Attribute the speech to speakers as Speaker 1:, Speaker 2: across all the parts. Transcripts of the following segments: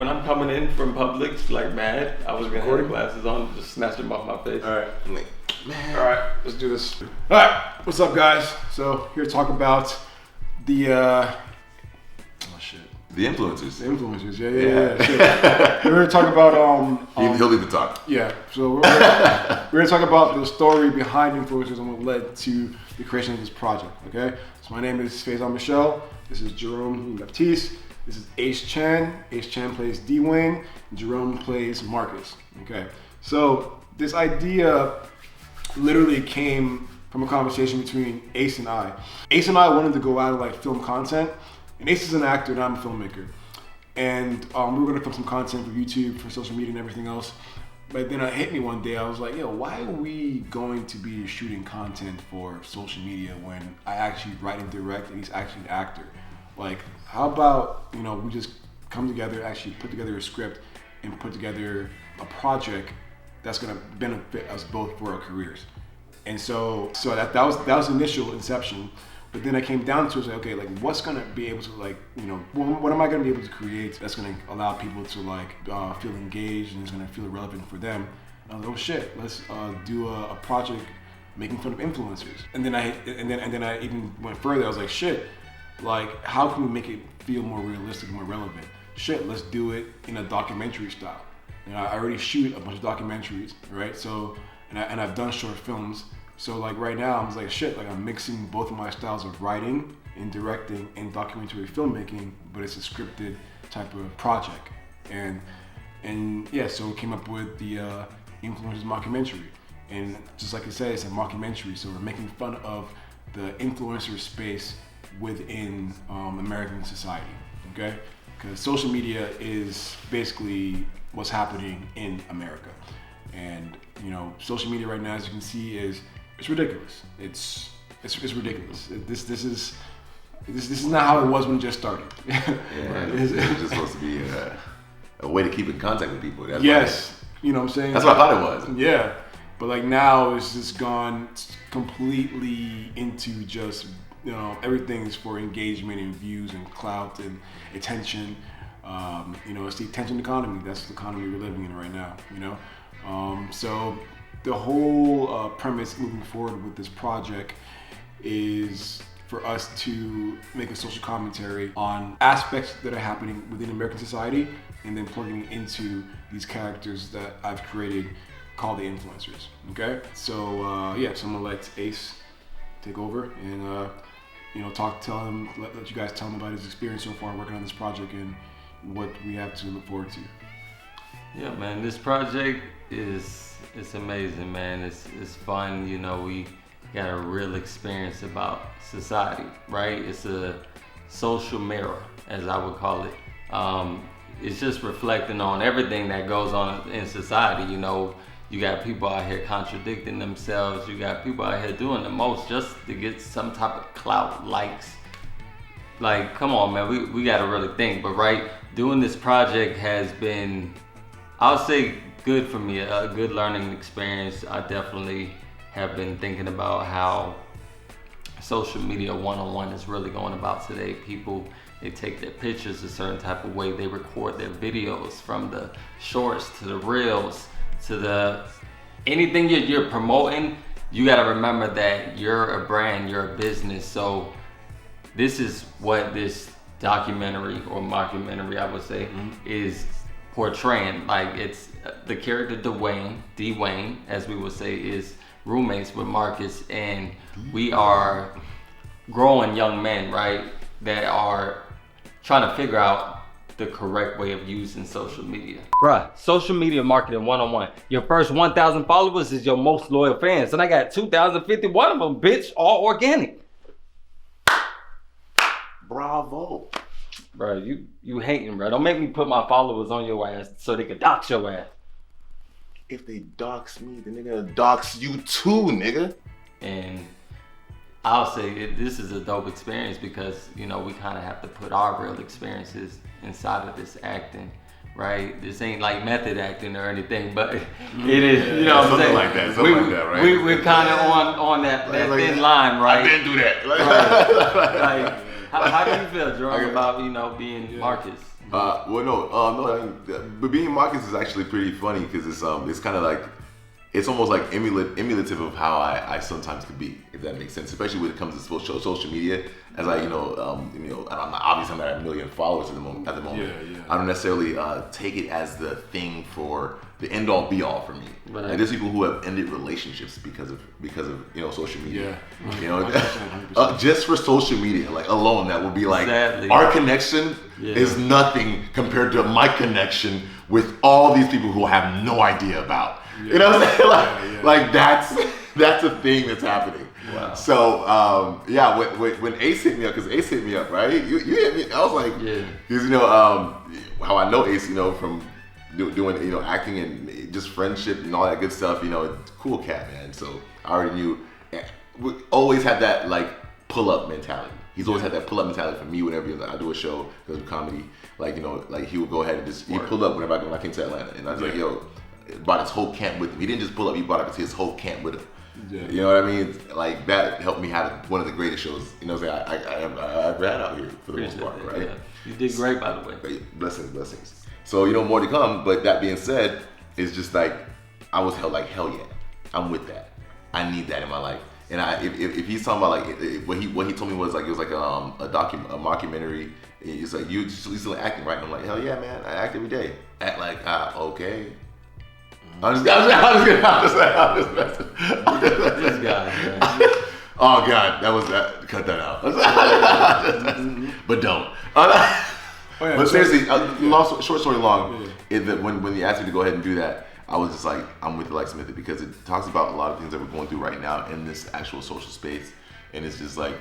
Speaker 1: When I'm coming in from Publix, like mad, I was gonna have glasses on, just snatched them off my face.
Speaker 2: All right, man. All right, let's do this. All right, what's up, guys? So here to talk about the
Speaker 3: The influencers.
Speaker 2: The influencers, yeah. We're gonna talk about
Speaker 3: He'll leave the talk.
Speaker 2: Yeah, so we're gonna talk about the story behind influencers and what led to the creation of this project. Okay, so my name is Phazon Míchel. This is Joram and Baptiste. This is Ace Chan. Ace Chan plays D-Wayne. Joram plays Marcus. Okay, so this idea literally came from a conversation between Ace and I. Ace and I wanted to go out and like film content. And Ace is an actor and I'm a filmmaker. And we were gonna film some content for YouTube, for social media and everything else. But then it hit me one day, I was like, yo, why are we going to be shooting content for social media when I actually write and direct and he's actually an actor? Like, how about, we just come together, actually put together a script and put together a project that's gonna benefit us both for our careers. And so that was initial inception. But then I came down to it, okay, like what's gonna be able to what am I gonna be able to create that's gonna allow people to feel engaged and is gonna feel relevant for them? And I was like, oh shit, let's do a project making fun of influencers. And then I even went further. I was like, shit, like how can we make it feel more realistic, more relevant? Shit, let's do it in a documentary style. I already shoot a bunch of documentaries, right? So and I've done short films. So like right now, I'm like shit. Like I'm mixing both of my styles of writing and directing and documentary filmmaking, but it's a scripted type of project. And yeah, so we came up with the Influencers Mockumentary. And just like I said, it's a mockumentary. So we're making fun of the influencer space within American society. Okay, because social media is basically what's happening in America. And social media right now, as you can see, it's ridiculous. It's ridiculous. This is not how it was when it just started.
Speaker 3: It's just supposed to be a way to keep in contact with people. That's
Speaker 2: yes, you know what I'm saying?
Speaker 3: That's what I thought it was.
Speaker 2: Yeah, but like now it's just gone completely into just everything is for engagement and views and clout and attention. It's the attention economy. That's the economy we're living in right now. So the whole premise moving forward with this project is for us to make a social commentary on aspects that are happening within American society and then plugging into these characters that I've created called the influencers. Okay, so so I'm gonna let Ace take over and let you guys tell him about his experience so far working on this project and what we have to look forward to.
Speaker 1: Yeah, man, this project it's amazing, man. It's fun. We got a real experience about society, right? It's a social mirror, as I would call it. It's just reflecting on everything that goes on in society. You got people out here contradicting themselves. You got people out here doing the most just to get some type of clout, likes. Like, come on, man, we got to really think. But right, doing this project has been, I'll say, good for me, a good learning experience. I definitely have been thinking about how social media one-on-one is really going about today. People, they take their pictures a certain type of way. They record their videos, from the shorts to the reels to the anything you're promoting. You got to remember that you're a brand, you're a business. So this is what this documentary or mockumentary, I would say, is portraying. Like, it's the character D-Wayne, as we would say, is roommates with Marcus, and we are growing young men, right, that are trying to figure out the correct way of using social media. Bruh, social media marketing 101. Your first 1,000 followers is your most loyal fans, and I got 2,051 of them, bitch, all organic.
Speaker 3: Bravo.
Speaker 1: Bro, you hating, bro. Don't make me put my followers on your ass so they can dox your ass.
Speaker 3: If they dox me, then they're gonna dox you too, nigga.
Speaker 1: And I'll say this is a dope experience because, we kind of have to put our real experiences inside of this acting, right? This ain't like method acting or anything, but it is, what I'm
Speaker 3: something
Speaker 1: saying?
Speaker 3: Like that, something like that, right?
Speaker 1: We're kind of on that thin line, right?
Speaker 3: I didn't do that.
Speaker 1: Right. Like, how do you feel, Joram, about, being Marcus?
Speaker 3: But being Marcus is actually pretty funny because it's kind of like, it's almost like emulative of how I sometimes could be, if that makes sense. Especially when it comes to social media, as I'm not, obviously I'm not at 1 million followers at the moment.
Speaker 2: Yeah.
Speaker 3: I don't necessarily take it as the thing for the end all be all for me.
Speaker 1: Right.
Speaker 3: Like there's people who have ended relationships because of social media.
Speaker 2: Yeah.
Speaker 3: 100%. Just for social media, like alone, that would be like,
Speaker 1: Sadly.
Speaker 3: our connection is nothing compared to my connection with all these people who I have no idea about.
Speaker 2: Yeah.
Speaker 3: You know what I'm saying? Like that's a thing that's happening.
Speaker 1: Wow.
Speaker 3: So when Ace hit me up, because Ace hit me up, right? You hit me. I was like, because how I know Ace, from doing acting and just friendship and all that good stuff. Cool cat, man. So I already knew. We always had that like pull up mentality. He's always had that pull up mentality for me whenever I do a show because of comedy. Like he would go ahead and he pulled up whenever when I came to Atlanta, and I was like, yo. Brought his whole camp with him. He didn't just pull up, he brought up his whole camp with him. Yeah. You know what I mean? Like that helped me have one of the greatest shows, I've had out here for the most part, right?
Speaker 1: Yeah. You did great, by the way.
Speaker 3: Blessings. So, more to come, but that being said, it's just like, I was hell yeah, I'm with that. I need that in my life. And if he's talking about like, what he told me was like, it was like a mockumentary. It's like, you still acting, right? And I'm like, hell yeah, man, I act every day. Act like, okay. I'm just messing.
Speaker 1: This guy, man.
Speaker 3: Oh God, cut that out. But don't. But seriously, short story long, is that when you asked me to go ahead and do that, I was just like, I'm with the like Smith because it talks about a lot of things that we're going through right now in this actual social space. And it's just like,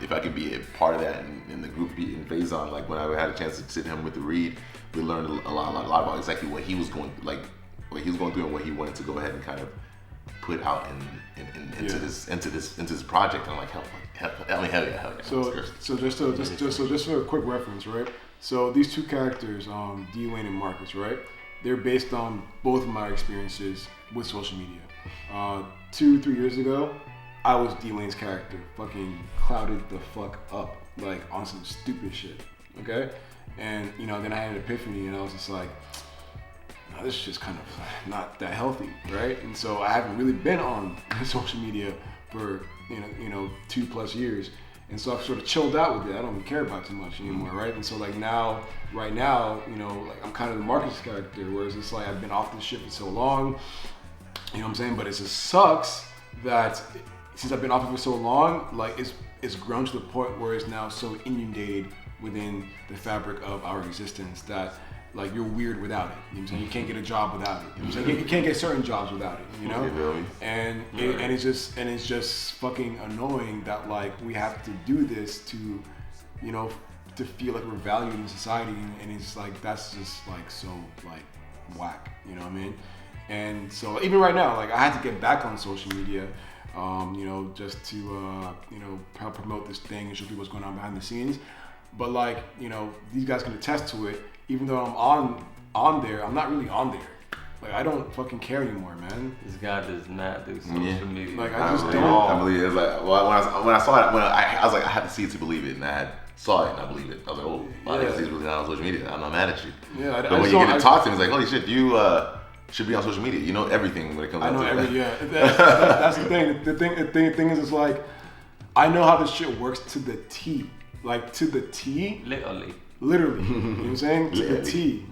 Speaker 3: if I could be a part of that in the group in Phazon, like when I had a chance to sit him with the read, we learned a lot about exactly what he was going through and what he wanted to go ahead and kind of put out into this project. And I'm like, hell yeah.
Speaker 2: So just for a quick reference, right? So these two characters, D-Wayne and Marcus, right? They're based on both of my experiences with social media. 2-3 years ago, I was D-Wayne's character, fucking clouded the fuck up, like on some stupid shit, okay? And then I had an epiphany, and I was just like, no, this is just kind of not that healthy, right? And so I haven't really been on social media for 2+ years, and so I've sort of chilled out with it. I don't even care about it too much anymore, right? And so like right now, like I'm kind of the Marcus character, whereas it's like I've been off this shit for so long, you know what I'm saying? But it just sucks that since I've been off it for so long, like it's grown to the point where it's now so inundated within the fabric of our existence that like you're weird without it. You know what I'm saying? You can't get a job without it. You know what I'm saying? You can't get certain jobs without it, And it's just fucking annoying that like we have to do this to to feel like we're valued in society, and it's like that's just like so like whack, you know what I mean? And so even right now, like I had to get back on social media, just to help promote this thing and show people what's going on behind the scenes. But like, these guys can attest to it. Even though I'm on there, I'm not really on there. Like I don't fucking care anymore, man.
Speaker 1: This guy does not do social media.
Speaker 2: Like I just don't.
Speaker 3: I believe it. It's like when I saw it, I was like, I had to see it to believe it, and I saw it and I believe it. I was like, I guess he's really not on social media. I'm not mad at you.
Speaker 2: Yeah,
Speaker 3: but when you get to talk to him, it's like, holy shit, you should be on social media. You know everything when it comes.
Speaker 2: That's the thing. The thing is, it's like I know how this shit works to the T. Like to the T. Literally, you know what I'm saying? To the T,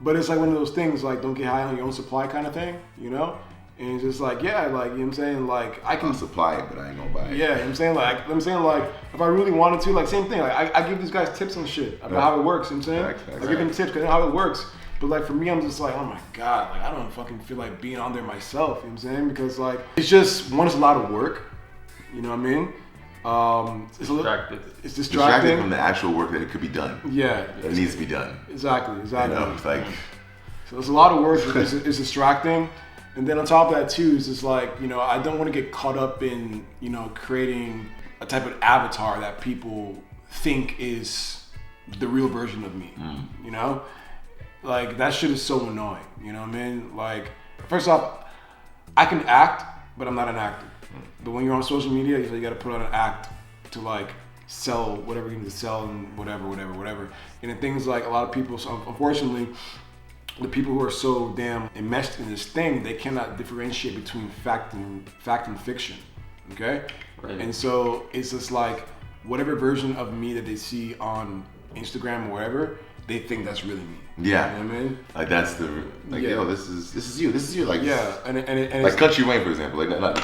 Speaker 2: But it's like one of those things, like don't get high on your own supply kind of thing, And it's just like, yeah, like, you know what I'm saying? Like I can
Speaker 3: supply it, but I ain't gonna buy it.
Speaker 2: Yeah, you know what I'm saying? Like if I really wanted to, like same thing, like I give these guys tips and shit about how it works, you know what I'm saying? Exactly. I give them tips because I know how it works. But like for me, I'm just like, oh my God, like I don't fucking feel like being on there myself, you know what I'm saying? Because like, it's just, one, it's a lot of work, you know what I mean? It's distracting
Speaker 3: from the actual work that it could be done.
Speaker 2: Yeah,
Speaker 3: it needs to be done.
Speaker 2: Exactly.
Speaker 3: It's like
Speaker 2: so it's a lot of work. It's distracting, and then on top of that too, it's just like I don't want to get caught up in creating a type of avatar that people think is the real version of me. Like that shit is so annoying. You know what I mean? Like first off, I can act, but I'm not an actor. But when you're on social media, you gotta put on an act to like sell whatever you need to sell and whatever. And then things like a lot of people, so unfortunately, the people who are so damn enmeshed in this thing, they cannot differentiate between fact and fiction, okay?
Speaker 1: Right.
Speaker 2: And so it's just like whatever version of me that they see on Instagram or wherever, they think that's really me.
Speaker 3: Yeah.
Speaker 2: You know what I mean?
Speaker 3: Like that's the yo, this is you. Like
Speaker 2: yeah, and
Speaker 3: like Country Wayne, for example. Like not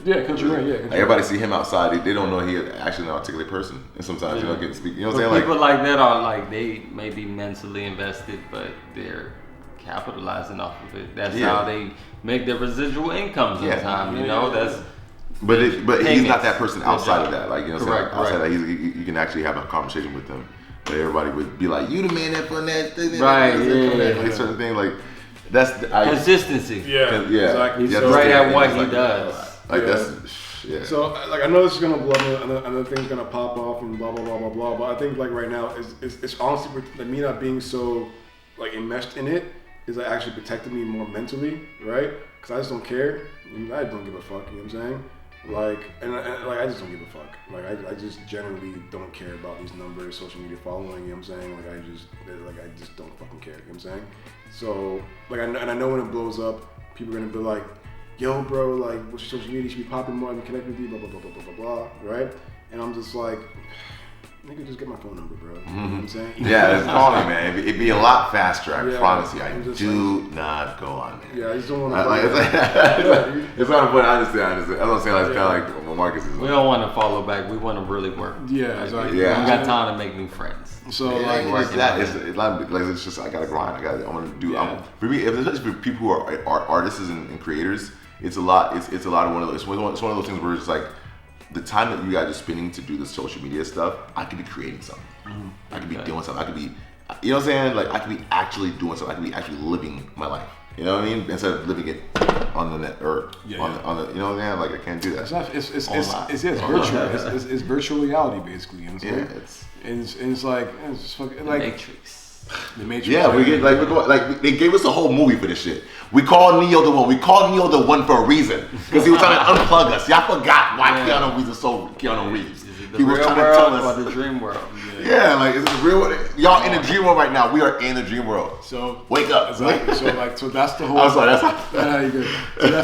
Speaker 2: yeah, Country Wayne, yeah.
Speaker 3: Like everybody see him outside, they don't know he is actually an articulate person. And sometimes you don't get to speak. You know what I'm saying?
Speaker 1: People like that are like they may be mentally invested, but they're capitalizing off of it. That's how they make their residual income sometimes. You know, that's.
Speaker 3: But he's not that person outside of that. Like you know, what I'm saying?
Speaker 1: Correct.
Speaker 3: Outside that, you can actually have a conversation with them. But everybody would be like, "You the man that from that." Like certain things like that's
Speaker 1: consistency.
Speaker 2: Yeah, exactly.
Speaker 1: He's great at what he does.
Speaker 3: Like that's. Yeah.
Speaker 2: So like I know this is gonna blow up, another thing's gonna pop off and blah blah blah blah blah. But I think like right now it's honestly like me not being so like enmeshed in it is like actually protecting me more mentally, right? Because I just don't care. I don't give a fuck. You know what I'm saying? Like and like I just don't give a fuck. Like I just generally don't care about these numbers, social media following. You know what I'm saying? Like I just don't fucking care. You know what I'm saying? So like and I know when it blows up, people are gonna be like, yo, bro, like, what's your social media? You should be popping more and connect with you, blah, blah, blah, blah, blah, blah, blah, right? And I'm just like, nigga, just get my phone number, bro. You know what I'm saying?
Speaker 3: Yeah, it's calling, man. It'd be a lot faster, I promise you. I do not go on there.
Speaker 2: Yeah, I just don't want to.
Speaker 3: It's not a point. I understand. I don't say like it's kind of like what Marcus is.
Speaker 1: We don't want to follow back. We want to really work.
Speaker 2: Yeah, exactly.
Speaker 1: Yeah, we got time to make new friends.
Speaker 2: So
Speaker 3: like it's just I gotta grind. I want to do. For me, especially for people who are artists and creators. It's a lot. It's a lot of one of those. It's one of those things where it's like the time that you guys are spending to do the social media stuff. I could be creating something. I could be doing something. I could be, you know what I'm saying? Like I could be actually doing something. I could be actually living my life. You know what I mean? Instead of living it on the net or on the, you know what I'm saying? Like I can't do that.
Speaker 2: It's virtual. It's virtual reality basically. You know what I'm saying? It's like it's just fucking like
Speaker 1: Matrix.
Speaker 2: The Matrix.
Speaker 3: Yeah, they gave us a whole movie for this shit. We called Neo the one. We called Neo the one for a reason because he was trying to unplug us. Y'all forgot why Keanu Reeves is so Keanu Reeves.
Speaker 1: He was trying to tell us about the dream world.
Speaker 3: Yeah, like is it the real world? Y'all in the dream world right now. We are in the dream world.
Speaker 2: So
Speaker 3: wake up.
Speaker 2: Exactly. So that's the whole.
Speaker 3: I'm sorry.
Speaker 2: You're good.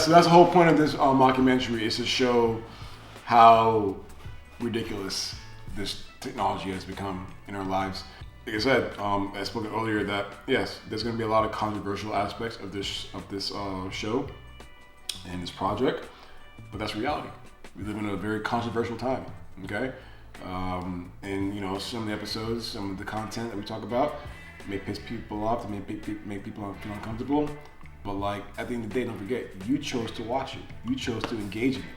Speaker 2: So that's the whole point of this mockumentary is to show how ridiculous this technology has become in our lives. Like I said, I spoke earlier that yes, there's going to be a lot of controversial aspects of this show and this project, but that's reality. We live in a very controversial time. Okay, and you know some of the episodes, some of the content that we talk about may piss people off, may make people feel uncomfortable. But like at the end of the day, don't forget, you chose to watch it. You chose to engage in it.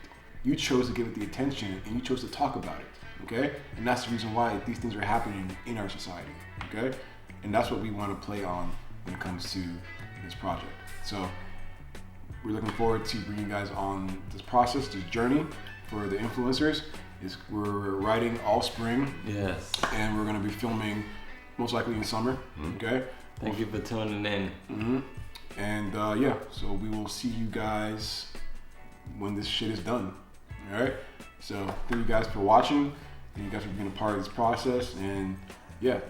Speaker 2: You chose to give it the attention, and you chose to talk about it. Okay, and that's the reason why these things are happening in our society. Okay, and that's what we want to play on when it comes to this project. So we're looking forward to bringing you guys on this process, this journey for the influencers. We're writing all spring.
Speaker 1: Yes.
Speaker 2: And we're going to be filming most likely in summer. Okay.
Speaker 1: Thank you for tuning in.
Speaker 2: And so we will see you guys when this shit is done. All right. So thank you guys for watching. Thank you guys for being a part of this process. And yeah.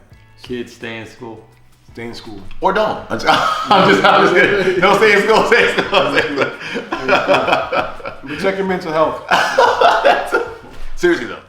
Speaker 1: Kids, stay in school.
Speaker 2: Stay in school.
Speaker 3: Or don't. I'm just kidding. Don't stay in school. Stay in school.
Speaker 2: Protect your mental health.
Speaker 3: Seriously though.